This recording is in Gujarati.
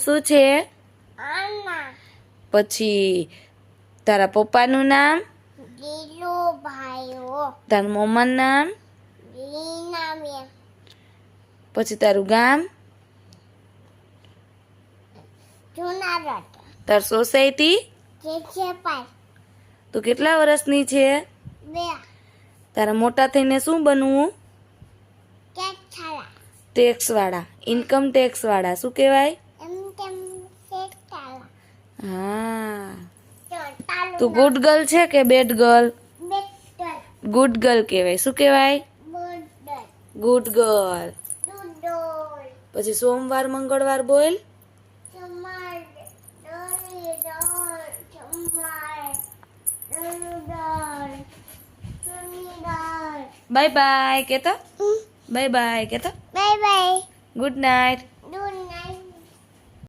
શું છે? આના પછી તારા પપ્પાનું નામ? જીલો ભાઈઓ તારા મમ્માનું નામ? લીના મે પછી તારું ગામ? જુનાગઢ તાર સોસાયટી? જે છે પાય તું કેટલા વર્ષની છે? બે તારા મોટા થઈને શું બનવું? કે છાલા ટેક્સ વાળા, ઇન્કમ ટેક્સ વાળા. શું કહેવાય? એમ તેમ છે છાલા હા. તો તાલું તું ગુડ ગર્લ છે કે bad girl? Better good girl કહેવાય. શું કહેવાય? Border good girl. દૂડોલ પછી સોમવાર મંગળવાર બોલ. સમાર દોરી દોર સમાર દોર સુનીદાર બાય બાય કહેતો. બાય બાય કહેતો. Bye bye good night. Good night